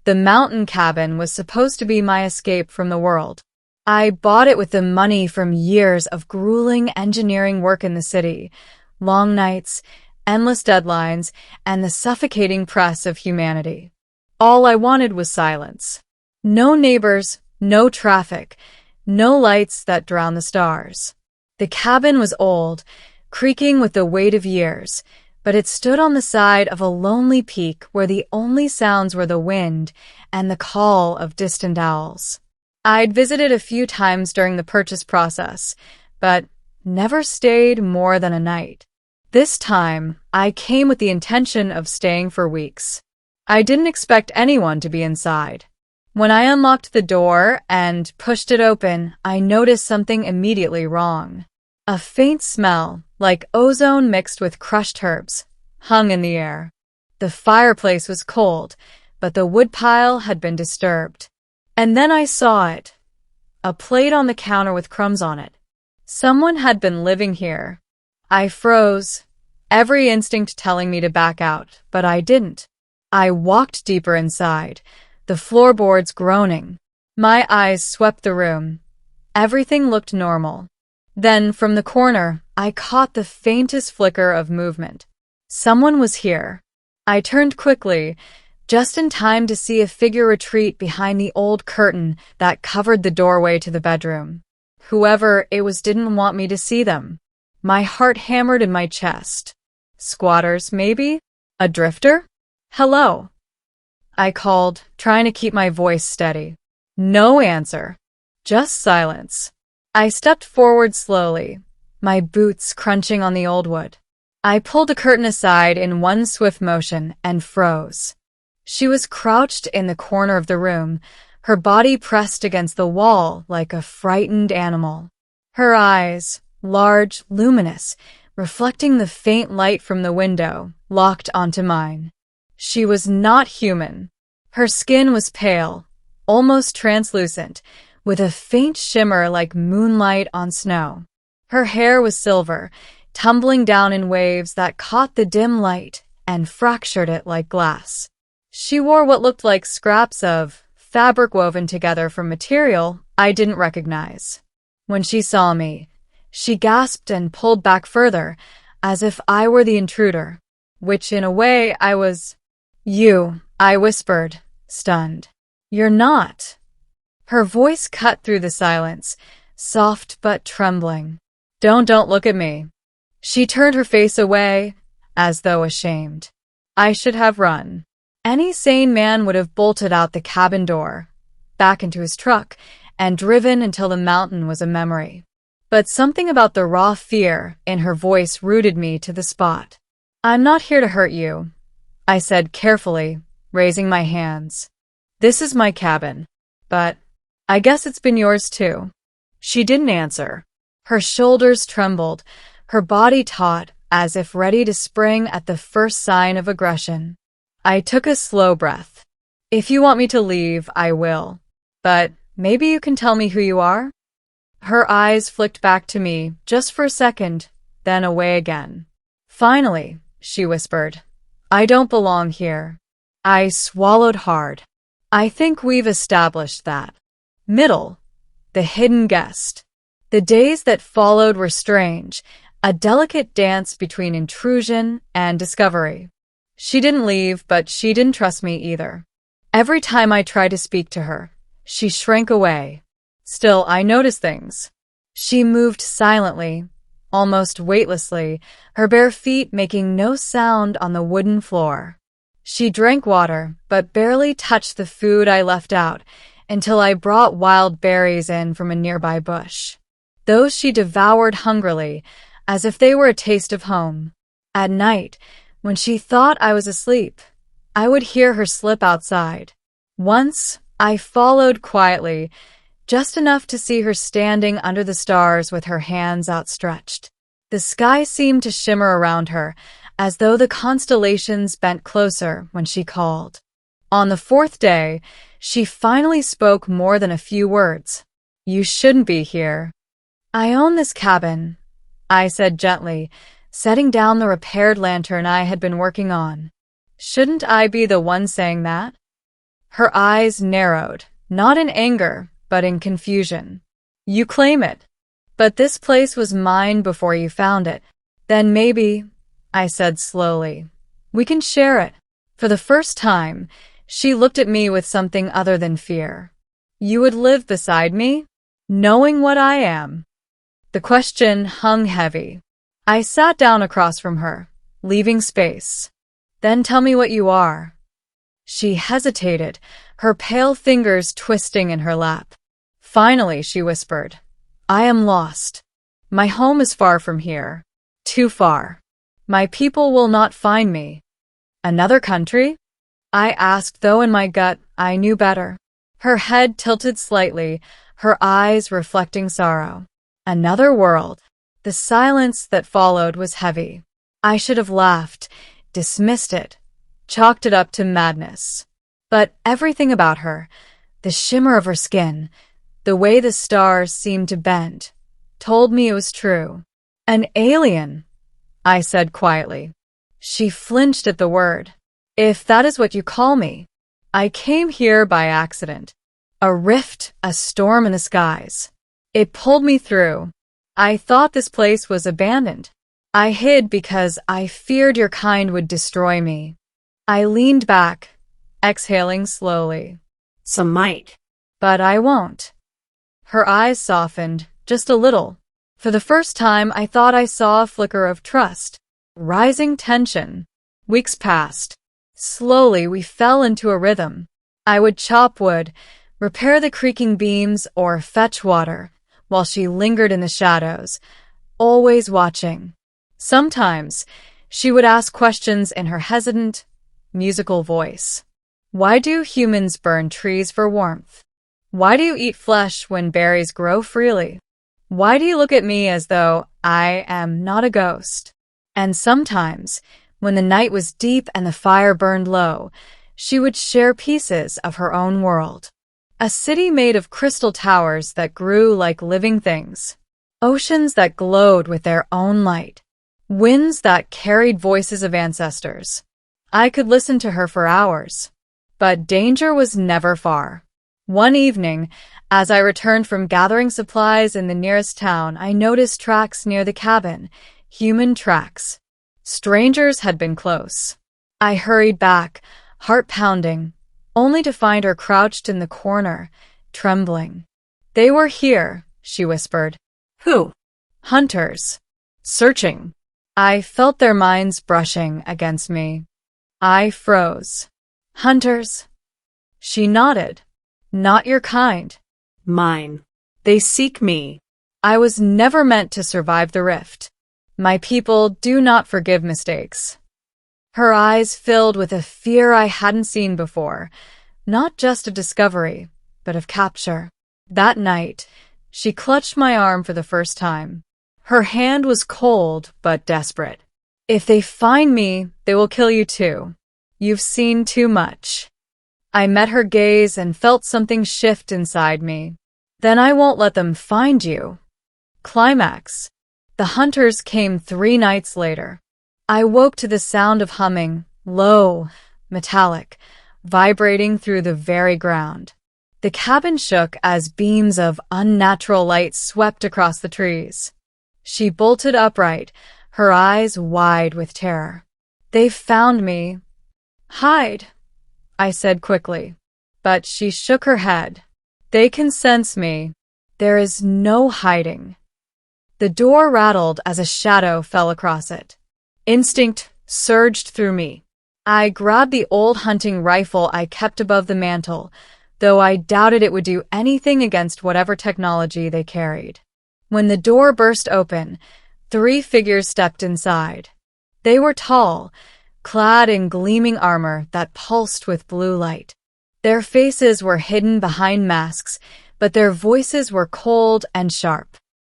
The mountain cabin was supposed to be my escape from the world. I bought it with the money from years of grueling engineering work in the city, long nights, endless deadlines, and the suffocating press of humanity. All I wanted was silence. No neighbors, no traffic, no lights that drown the stars. The cabin was old, creaking with the weight of years, but it stood on the side of a lonely peak where the only sounds were the wind and the call of distant owls. I'd visited a few times during the purchase process, but never stayed more than a night. This time, I came with the intention of staying for weeks. I didn't expect anyone to be inside. When I unlocked the door and pushed it open, I noticed something immediately wrong. A faint smell, like ozone mixed with crushed herbs, hung in the air. The fireplace was cold, but the woodpile had been disturbed. And then I saw it. A plate on the counter with crumbs on it. Someone had been living here. I froze, every instinct telling me to back out, but I didn't. I walked deeper inside, the floorboards groaning. My eyes swept the room. Everything looked normal. Then, from the corner, I caught the faintest flicker of movement. Someone was here. I turned quickly, just in time to see a figure retreat behind the old curtain that covered the doorway to the bedroom. Whoever it was didn't want me to see them. My heart hammered in my chest. Squatters, maybe? A drifter? Hello? I called, trying to keep my voice steady. No answer. Just silence. I stepped forward slowly, my boots crunching on the old wood. I pulled the curtain aside in one swift motion and froze. She was crouched in the corner of the room, her body pressed against the wall like a frightened animal. Her eyes, large, luminous, reflecting the faint light from the window, locked onto mine. She was not human. Her skin was pale, almost translucent, with a faint shimmer like moonlight on snow. Her hair was silver, tumbling down in waves that caught the dim light and fractured it like glass. She wore what looked like scraps of fabric woven together from material I didn't recognize. When she saw me, she gasped and pulled back further, as if I were the intruder, which in a way I was. You, I whispered, stunned. You're not. Her voice cut through the silence, soft but trembling. Don't look at me. She turned her face away, as though ashamed. I should have run. Any sane man would have bolted out the cabin door, back into his truck, and driven until the mountain was a memory. But something about the raw fear in her voice rooted me to the spot. I'm not here to hurt you, I said carefully, raising my hands. This is my cabin, but I guess it's been yours too. She didn't answer. Her shoulders trembled, her body taut, as if ready to spring at the first sign of aggression. I took a slow breath. If you want me to leave, I will. But maybe you can tell me who you are? Her eyes flicked back to me, just for a second, then away again. Finally, she whispered, I don't belong here. I swallowed hard. I think we've established that. Middle, the hidden guest. The days that followed were strange, a delicate dance between intrusion and discovery. She didn't leave, but she didn't trust me either. Every time I tried to speak to her, she shrank away. Still, I noticed things. She moved silently, almost weightlessly, her bare feet making no sound on the wooden floor. She drank water, but barely touched the food I left out until I brought wild berries in from a nearby bush. Those she devoured hungrily, as if they were a taste of home. At night, when she thought I was asleep, I would hear her slip outside. Once, I followed quietly, just enough to see her standing under the stars with her hands outstretched. The sky seemed to shimmer around her, as though the constellations bent closer when she called. On the fourth day, she finally spoke more than a few words. You shouldn't be here. I own this cabin, I said gently, setting down the repaired lantern I had been working on. Shouldn't I be the one saying that? Her eyes narrowed, not in anger, but in confusion. You claim it. But this place was mine before you found it. Then maybe, I said slowly, we can share it. For the first time, she looked at me with something other than fear. You would live beside me, knowing what I am? The question hung heavy. I sat down across from her, leaving space. Then tell me what you are. She hesitated, her pale fingers twisting in her lap. Finally, she whispered, I am lost. My home is far from here. Too far. My people will not find me. Another country? I asked, though in my gut I knew better. Her head tilted slightly, her eyes reflecting sorrow. Another world. The silence that followed was heavy. I should have laughed, dismissed it, chalked it up to madness. But everything about her, the shimmer of her skin, the way the stars seemed to bend, told me it was true. An alien, I said quietly. She flinched at the word. If that is what you call me, I came here by accident. A rift, a storm in the skies. It pulled me through. I thought this place was abandoned. I hid because I feared your kind would destroy me. I leaned back, exhaling slowly. Some might. But I won't. Her eyes softened, just a little. For the first time, I thought I saw a flicker of trust. Rising tension. Weeks passed. Slowly, we fell into a rhythm. I would chop wood, repair the creaking beams, or fetch water, while she lingered in the shadows, always watching. Sometimes, she would ask questions in her hesitant, musical voice. Why do humans burn trees for warmth? Why do you eat flesh when berries grow freely? Why do you look at me as though I am not a ghost? And sometimes, when the night was deep and the fire burned low, she would share pieces of her own world. A city made of crystal towers that grew like living things. Oceans that glowed with their own light. Winds that carried voices of ancestors. I could listen to her for hours. But danger was never far. One evening, as I returned from gathering supplies in the nearest town, I noticed tracks near the cabin. Human tracks. Strangers had been close. I hurried back, heart pounding, only to find her crouched in the corner, trembling. They were here, she whispered. Who? Hunters. Searching. I felt their minds brushing against me. I froze. Hunters. She nodded. Not your kind. Mine. They seek me. I was never meant to survive the rift. My people do not forgive mistakes. Her eyes filled with a fear I hadn't seen before, not just of discovery, but of capture. That night, she clutched my arm for the first time. Her hand was cold but desperate. If they find me, they will kill you too. You've seen too much. I met her gaze and felt something shift inside me. Then I won't let them find you. Climax. The hunters came 3 nights later. I woke to the sound of humming, low, metallic, vibrating through the very ground. The cabin shook as beams of unnatural light swept across the trees. She bolted upright, her eyes wide with terror. They've found me. Hide, I said quickly. But she shook her head. They can sense me. There is no hiding. The door rattled as a shadow fell across it. Instinct surged through me. I grabbed the old hunting rifle I kept above the mantel, though I doubted it would do anything against whatever technology they carried. When the door burst open, 3 figures stepped inside. They were tall, clad in gleaming armor that pulsed with blue light. Their faces were hidden behind masks, but their voices were cold and sharp.